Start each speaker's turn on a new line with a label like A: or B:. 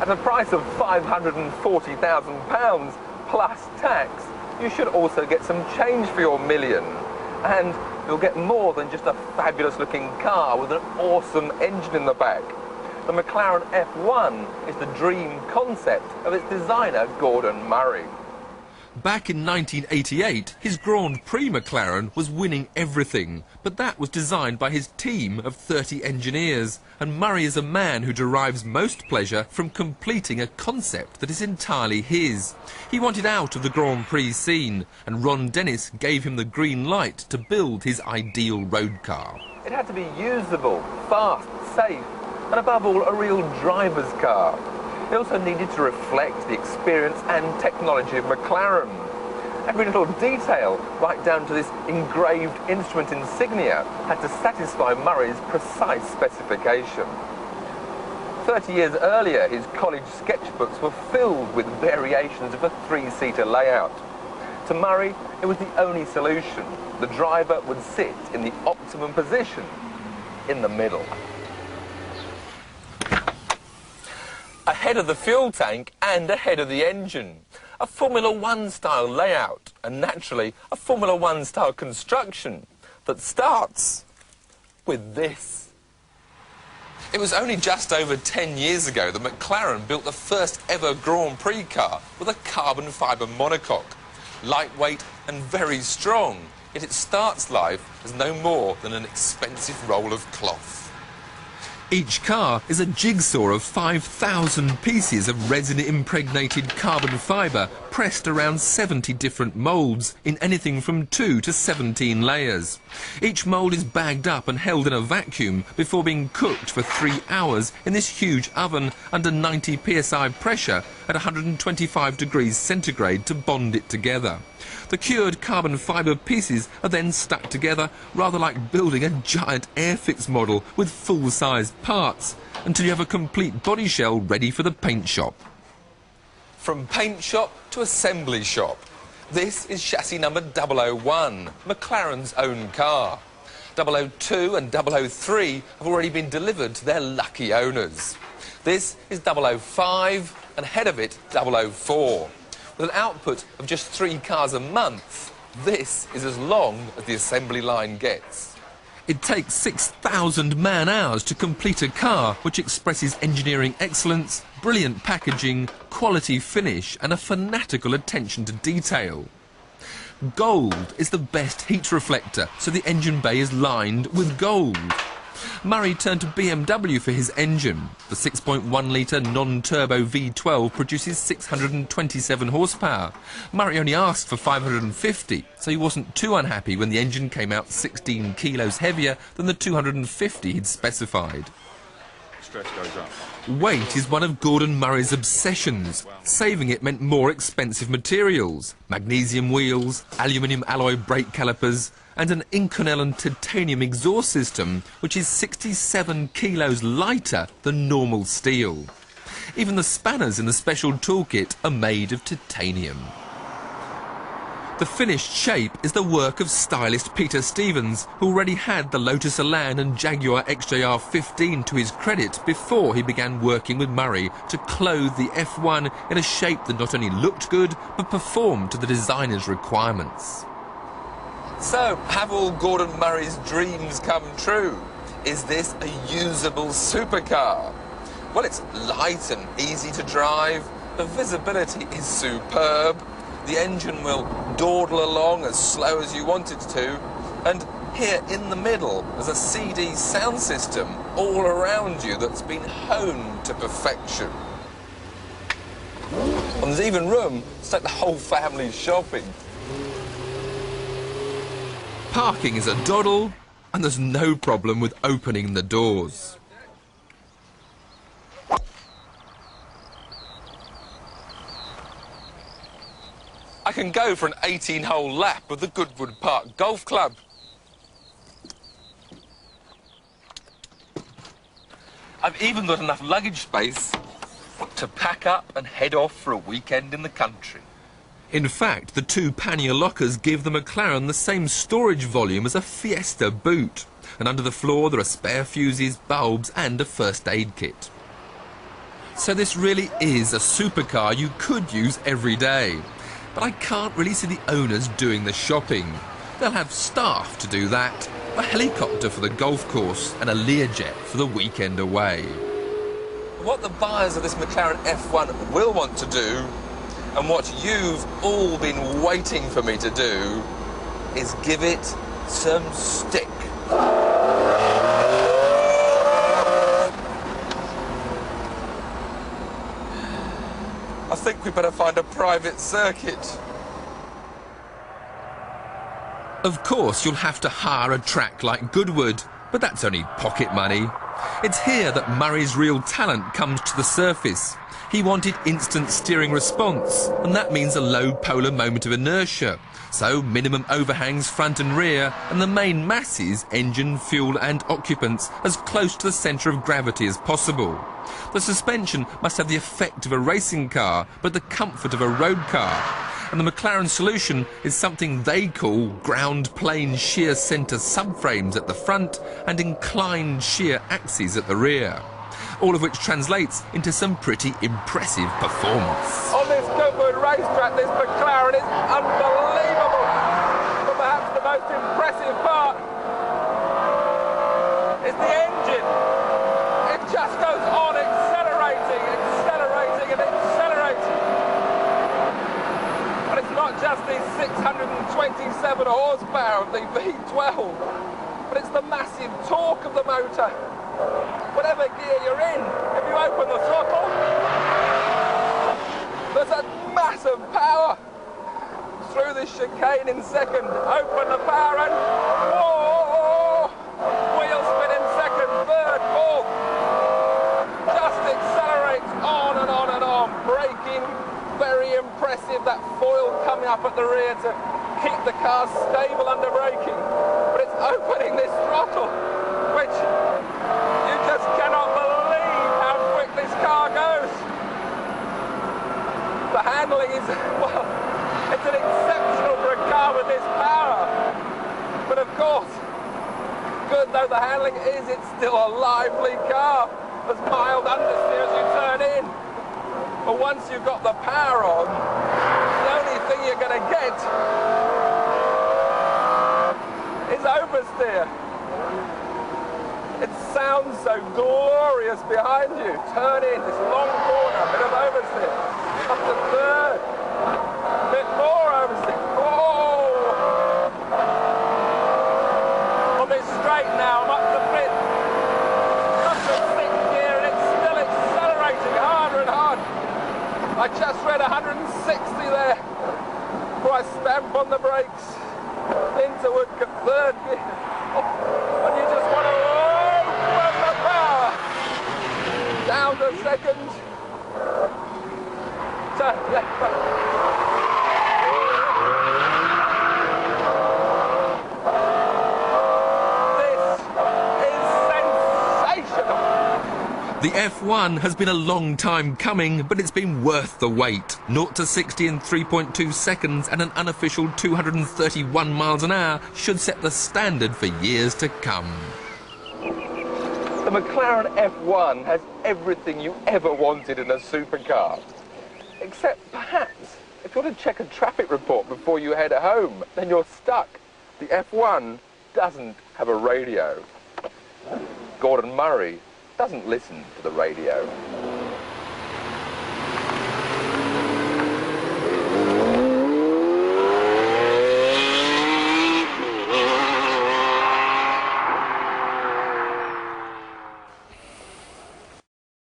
A: At a price of £540,000 plus tax, you should also get some change for your million. And you'll get more than just a fabulous looking car with an awesome engine in the back. The McLaren F1 is the dream concept of its designer, Gordon Murray.
B: Back in 1988, his Grand Prix McLaren was winning everything, but that was designed by his team of 30 engineers, and Murray is a man who derives most pleasure from completing a concept that is entirely his. He wanted out of the Grand Prix scene, and Ron Dennis gave him the green light to build his ideal road car.
A: It had to be usable, fast, safe, and above all, a real driver's car. It also needed to reflect the experience and technology of McLaren. Every little detail, right down to this engraved instrument insignia, had to satisfy Murray's precise specification. 30 years earlier, his college sketchbooks were filled with variations of a three-seater layout. To Murray, it was the only solution. The driver would sit in the optimum position, in the middle. Ahead of the fuel tank and ahead of the engine. A Formula One style layout and naturally a Formula One style construction that starts with this. It was only just over 10 years ago that McLaren built the first ever Grand Prix car with a carbon fibre monocoque. Lightweight and very strong, yet it starts life as no more than an expensive roll of cloth. Each car is a jigsaw of 5,000 pieces of resin-impregnated carbon fibre pressed around 70 different moulds in anything from 2 to 17 layers. Each mould is bagged up and held in a vacuum before being cooked for 3 hours in this huge oven under 90 psi pressure at 125 degrees centigrade to bond it together. The cured carbon fibre pieces are then stuck together, rather like building a giant Airfix model with full-sized parts, until you have a complete body shell ready for the paint shop. From paint shop to assembly shop. This is chassis number 001, McLaren's own car. 002 and 003 have already been delivered to their lucky owners. This is 005 and ahead of it 004. With an output of just 3 cars a month, this is as long as the assembly line gets. It takes 6,000 man-hours to complete a car which expresses engineering excellence, brilliant packaging, quality finish and a fanatical attention to detail. Gold is the best heat reflector, so the engine bay is lined with gold. Murray turned to BMW for his engine. The 6.1-litre non-turbo V12 produces 627 horsepower. Murray only asked for 550, so he wasn't too unhappy when the engine came out 16 kilos heavier than the 250 he'd specified.
C: Stress goes up.
B: Weight is one of Gordon Murray's obsessions. Saving it meant more expensive materials. Magnesium wheels, aluminium alloy brake calipers, and an Inconel and titanium exhaust system, which is 67 kilos lighter than normal steel. Even the spanners in the special toolkit are made of titanium. The finished shape is the work of stylist Peter Stevens, who already had the Lotus Elan and Jaguar XJR15 to his credit before he began working with Murray to clothe the F1 in a shape that not only looked good, but performed to the designer's requirements. So, have all Gordon Murray's dreams come true? Is this a usable supercar? Well, it's light and easy to drive, the visibility is superb, the engine will dawdle along as slow as you want it to, and here in the middle there's a CD sound system all around you that's been honed to perfection. And there's even room to take the whole family shopping. Parking is a doddle, and there's no problem with opening the doors. I can go for an 18-hole lap of the Goodwood Park Golf Club. I've even got enough luggage space to pack up and head off for a weekend in the country. In fact, the 2 pannier lockers give the McLaren the same storage volume as a Fiesta boot. And under the floor there are spare fuses, bulbs and a first aid kit. So this really is a supercar you could use every day. But I can't really see the owners doing the shopping. They'll have staff to do that, a helicopter for the golf course and a Learjet for the weekend away.
A: What the buyers of this McLaren F1 will want to do, and what you've all been waiting for me to do, is give it some stick. I think we better find a private circuit.
B: Of course, you'll have to hire a track like Goodwood, but that's only pocket money. It's here that Murray's real talent comes to the surface. He wanted instant steering response, and that means a low polar moment of inertia. So minimum overhangs front and rear, and the main masses, engine, fuel and occupants, as close to the centre of gravity as possible. The suspension must have the effect of a racing car, but the comfort of a road car. And the McLaren solution is something they call ground plane shear centre subframes at the front and inclined shear axes at the rear. All of which translates into some pretty impressive performance.
A: On this Goodwood racetrack, this McLaren is unbelievable. But perhaps the most impressive part is the engine. It just goes on accelerating and accelerating. But it's not just the 627 horsepower of the V12, but it's the massive torque of the motor. Whatever gear you're in, if you open the throttle, there's a massive power through this chicane in second. Open the power and whoa! Wheel spin in second, third, fourth. Just accelerates on and on and on. Braking, very impressive. That foil coming up at the rear to keep the car stable under braking. But it's opening this throttle, which you just cannot believe how quick this car goes. The handling is, well, it's an exceptional for a car with this power. But of course, good though the handling is, it's still a lively car. There's mild understeer as you turn in. But once you've got the power on, the only thing you're going to get is oversteer. It sounds so glorious behind you. Turn in, this long corner, a bit of oversteer. Up to third. A bit more oversteer. Whoa! On this straight now, I'm up to fifth. Up to sixth gear, and it's still accelerating harder and harder. I just read 160 there before I stamp on the brakes. Into Woodcock, third gear. And you just want to open the power. Down to second. Turn left.
B: The F1 has been a long time coming, but it's been worth the wait. 0 to 60 in 3.2 seconds and an unofficial 231 miles an hour should set the standard for years to come.
A: The McLaren F1 has everything you ever wanted in a supercar. Except perhaps, if you want to check a traffic report before you head home, then you're stuck. The F1 doesn't have a radio. Gordon Murray doesn't listen to the radio.